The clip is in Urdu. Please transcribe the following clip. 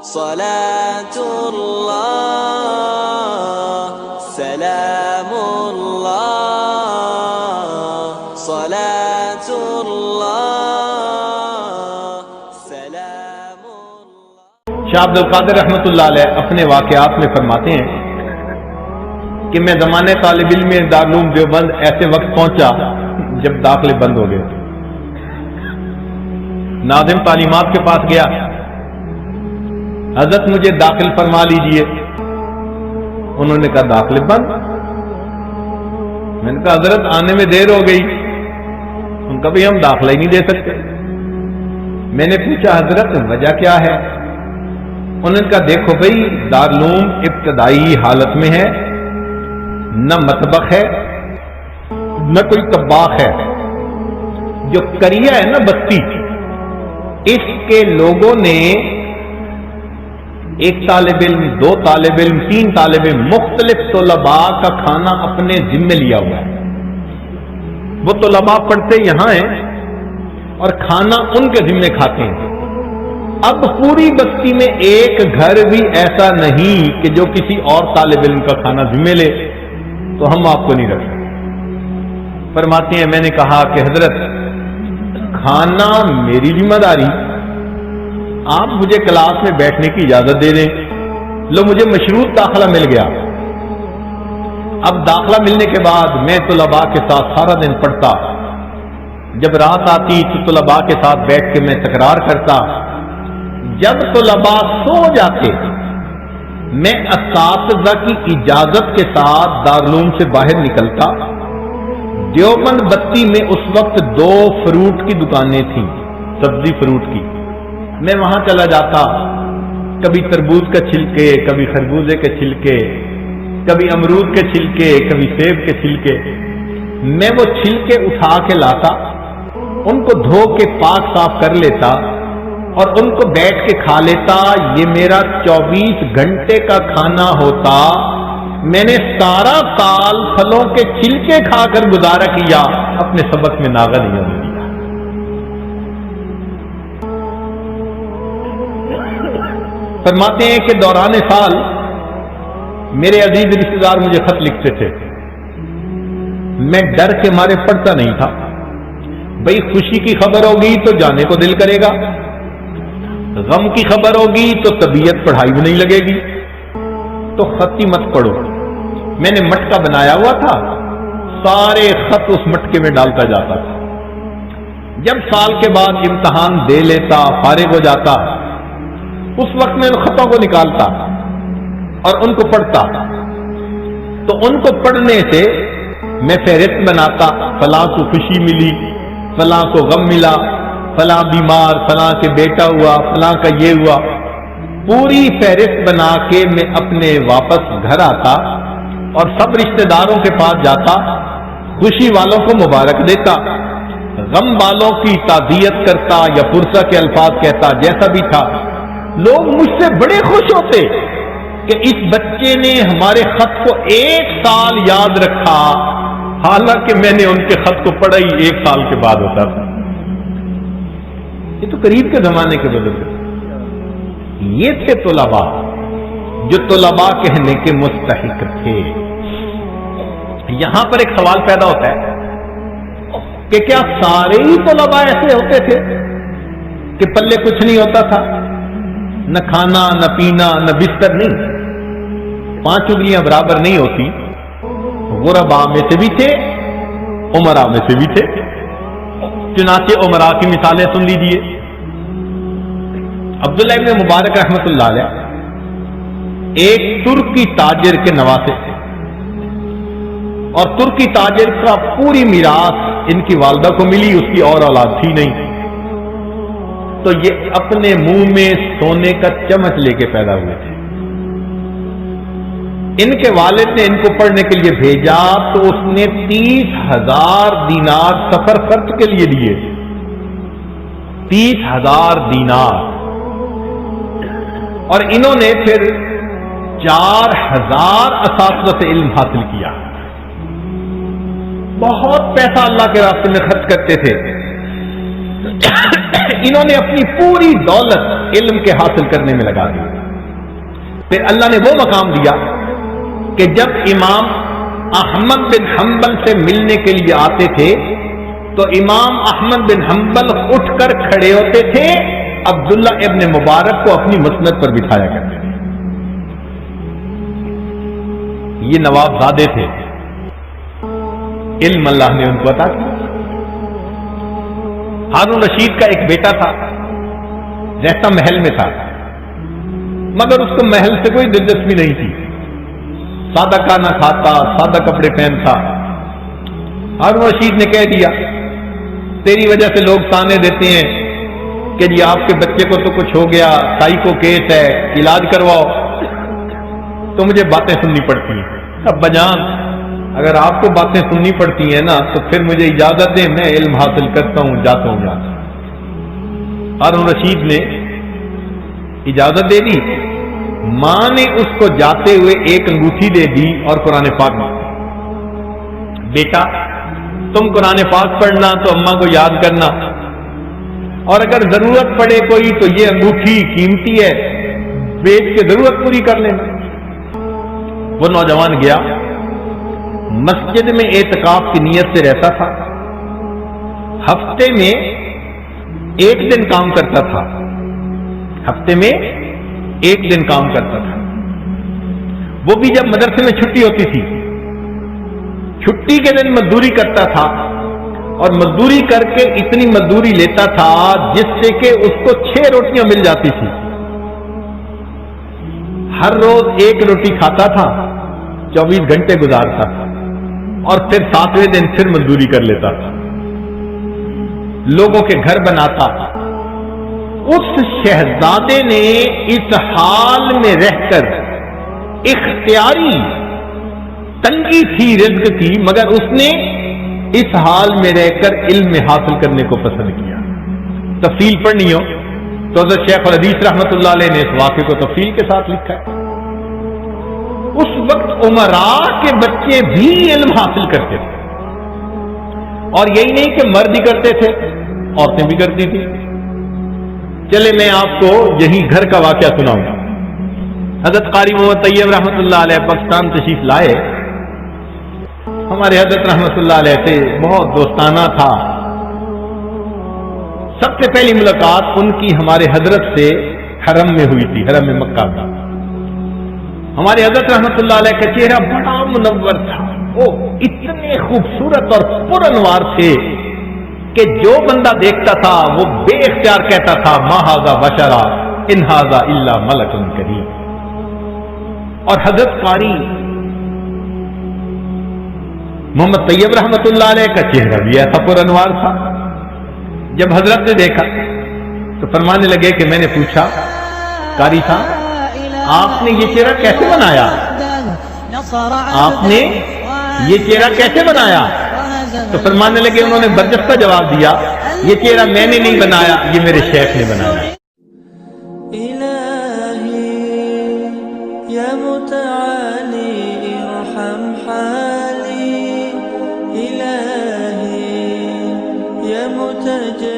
صلاة الله سلام الله صلاة الله سلام الله۔ شاہ عبد القادر رحمۃ اللہ علیہ اپنے واقعات میں فرماتے ہیں کہ میں زمانے طالب علم میں دارالعلوم دیوبند ایسے وقت پہنچا جب داخلے بند ہو گئے۔ ناظم تعلیمات کے پاس گیا، حضرت مجھے داخل فرما لیجئے۔ انہوں نے کہا داخلے بند؟ میں نے کہا حضرت آنے میں دیر ہو گئی۔ ان کا بھی ہم داخلہ ہی نہیں دے سکتے۔ میں نے پوچھا حضرت وجہ کیا ہے؟ انہوں نے کہا دیکھو بھائی، دارالعلوم ابتدائی حالت میں ہے، نہ مطبخ ہے نہ کوئی طباخ ہے۔ جو کریا ہے نا بستی، اس کے لوگوں نے ایک طالب علم، دو طالب علم، تین طالب علم، مختلف طلباء کا کھانا اپنے ذمے لیا ہوا ہے۔ وہ طلباء پڑھتے یہاں ہیں اور کھانا ان کے ذمے کھاتے ہیں۔ اب پوری بستی میں ایک گھر بھی ایسا نہیں کہ جو کسی اور طالب علم کا کھانا ذمے لے، تو ہم آپ کو نہیں رکھ سکتے۔ فرماتے ہیں میں نے کہا کہ حضرت کھانا میری ذمہ داری، آپ مجھے کلاس میں بیٹھنے کی اجازت دے دیں۔ لو مجھے مشروط داخلہ مل گیا۔ اب داخلہ ملنے کے بعد میں طلباء کے ساتھ سارا دن پڑھتا، جب رات آتی تو طلباء کے ساتھ بیٹھ کے میں تکرار کرتا۔ جب طلباء سو جاتے میں اساتذہ کی اجازت کے ساتھ دارالعلوم سے باہر نکلتا۔ دیوبند بستی میں اس وقت 2 فروٹ کی دکانیں تھیں، سبزی فروٹ کی۔ میں وہاں چلا جاتا، کبھی تربوز کا چھلکے، کبھی خربوزے کے چھلکے، کبھی امرود کے چھلکے، کبھی سیب کے چھلکے۔ میں وہ چھلکے اٹھا کے لاتا، ان کو دھو کے پاک صاف کر لیتا اور ان کو بیٹھ کے کھا لیتا۔ یہ میرا 24 گھنٹے کا کھانا ہوتا۔ میں نے سارا سال پھلوں کے چھلکے کھا کر گزارا کیا، اپنے سبق میں ناغہ نہیں ہونے دیا۔ فرماتے ہیں کہ دوران سال میرے عزیز رشتے دار مجھے خط لکھتے تھے، میں ڈر کے مارے پڑھتا نہیں تھا۔ بھئی خوشی کی خبر ہوگی تو جانے کو دل کرے گا، غم کی خبر ہوگی تو طبیعت پڑھائی میں نہیں لگے گی، تو خط ہی مت پڑھو۔ میں نے مٹکا بنایا ہوا تھا، سارے خط اس مٹکے میں ڈالتا جاتا تھا۔ جب سال کے بعد امتحان دے لیتا، فارغ ہو جاتا، اس وقت میں ان خطوں کو نکالتا اور ان کو پڑھتا۔ تو ان کو پڑھنے سے میں فہرست بناتا، فلاں کو خوشی ملی، فلاں کو غم ملا، فلاں بیمار، فلاں کے بیٹا ہوا، فلاں کا یہ ہوا۔ پوری فہرست بنا کے میں اپنے واپس گھر آتا اور سب رشتہ داروں کے پاس جاتا، خوشی والوں کو مبارک دیتا، غم والوں کی تعزیت کرتا یا پرسہ کے الفاظ کہتا، جیسا بھی تھا۔ لوگ مجھ سے بڑے خوش ہوتے کہ اس بچے نے ہمارے خط کو 1 سال یاد رکھا، حالانکہ میں نے ان کے خط کو پڑھا ہی 1 سال کے بعد ہوتا تھا۔ یہ تو قریب کے زمانے کے بزرگ تھے۔ یہ تھے طلباء جو طلباء کہنے کے مستحق تھے۔ یہاں پر ایک سوال پیدا ہوتا ہے کہ کیا سارے ہی طلباء ایسے ہوتے تھے کہ پلے کچھ نہیں ہوتا تھا، نہ کھانا نہ پینا نہ بستر؟ نہیں، 5 انگلیاں برابر نہیں ہوتی۔ غرباء میں سے بھی تھے، امراء میں سے بھی تھے۔ چنانچہ امراء کی مثالیں سن لیجیے۔ عبداللہ ابن مبارک رحمۃ اللہ علیہ ایک ترکی تاجر کے نواسے تھے، اور ترکی تاجر کا پوری میراث ان کی والدہ کو ملی، اس کی اور اولاد تھی نہیں، تو یہ اپنے منہ میں سونے کا چمچ لے کے پیدا ہوئے تھے۔ ان کے والد نے ان کو پڑھنے کے لیے بھیجا تو اس نے 30,000 دینار سفر خرچ کے لیے دیے، 30,000 دینار، اور انہوں نے پھر 4,000 اساتذہ سے علم حاصل کیا۔ بہت پیسہ اللہ کے راستے میں خرچ کرتے تھے۔ انہوں نے اپنی پوری دولت علم کے حاصل کرنے میں لگا دی۔ پھر اللہ نے وہ مقام دیا کہ جب امام احمد بن حنبل سے ملنے کے لیے آتے تھے تو امام احمد بن حنبل اٹھ کر کھڑے ہوتے تھے، عبداللہ ابن مبارک کو اپنی مسند پر بٹھایا کرتے تھے۔ یہ نواب زادے تھے، علم اللہ نے ان کو عطا کیا۔ ہارون رشید کا ایک بیٹا تھا، رہتا محل میں تھا، مگر اس کو محل سے کوئی دلچسپی نہیں تھی، سادہ کھانا کھاتا، سادہ کپڑے پہنتا۔ ہارون رشید نے کہہ دیا تیری وجہ سے لوگ تانے دیتے ہیں کہ جی آپ کے بچے کو تو کچھ ہو گیا، سائیکو کیس ہے، علاج کرواؤ، تو مجھے باتیں سننی پڑتی ہیں۔ اب بجان اگر آپ کو باتیں سننی پڑتی ہیں نا تو پھر مجھے اجازت دیں، میں علم حاصل کرتا ہوں، جاتا ہوں۔ ہارون رشید نے اجازت دے دی، ماں نے اس کو جاتے ہوئے ایک انگوٹھی دے دی اور قرآن پاک میں، بیٹا تم قرآن پاک پڑھنا تو اماں کو یاد کرنا، اور اگر ضرورت پڑے کوئی تو یہ انگوٹھی قیمتی ہے، بیچ کے ضرورت پوری کر لینا۔ وہ نوجوان گیا، مسجد میں اعتکاف کی نیت سے رہتا تھا، ہفتے میں ایک دن کام کرتا تھا، ہفتے میں ایک دن کام کرتا تھا، وہ بھی جب مدرسے میں چھٹی ہوتی تھی، چھٹی کے دن مزدوری کرتا تھا، اور مزدوری کر کے اتنی مزدوری لیتا تھا جس سے کہ اس کو 6 روٹیاں مل جاتی تھی، ہر روز 1 روٹی کھاتا تھا، 24 گھنٹے گزارتا تھا، اور پھر 7ویں دن پھر مزدوری کر لیتا تھا، لوگوں کے گھر بناتا تھا۔ اس شہزادے نے اس حال میں رہ کر، اختیاری تنگی تھی رزق کی، مگر اس نے اس حال میں رہ کر علم حاصل کرنے کو پسند کیا۔ تفصیل پڑھنی ہو تو حضرت شیخ الحدیث رحمۃ اللہ علیہ نے اس واقعے کو تفصیل کے ساتھ لکھا ہے۔ اس وقت عمراء کے بچے بھی علم حاصل کرتے تھے، اور یہی نہیں کہ مرد ہی کرتے تھے، عورتیں بھی کرتی تھی۔ چلے میں آپ کو یہی گھر کا واقعہ سناؤں گا۔ حضرت قاری محمد طیب رحمۃ اللہ علیہ پاکستان تشریف لائے، ہمارے حضرت رحمۃ اللہ علیہ سے بہت دوستانہ تھا۔ سب سے پہلی ملاقات ان کی ہمارے حضرت سے حرم میں ہوئی تھی، حرم مکہ کا۔ ہمارے حضرت رحمۃ اللہ علیہ کا چہرہ بڑا منور تھا، وہ اتنے خوبصورت اور پرانوار تھے کہ جو بندہ دیکھتا تھا وہ بے اختیار کہتا تھا ما ھذا بشرا ان ھذا الا ملک کریم۔ اور حضرت قاری محمد طیب رحمۃ اللہ علیہ کا چہرہ بھی ایسا پرانوار تھا۔ جب حضرت نے دیکھا تو فرمانے لگے کہ میں نے پوچھا قاری صاحب آپ نے یہ چہرہ کیسے بنایا؟ آپ نے یہ چہرہ کیسے بنایا؟ تو فرمانے لگے، انہوں نے برجستہ جواب دیا، یہ چہرہ میں نے نہیں بنایا، یہ میرے شیخ نے بنایا۔ الہی یا متعالی ارحم حالی، الہی یا متجلی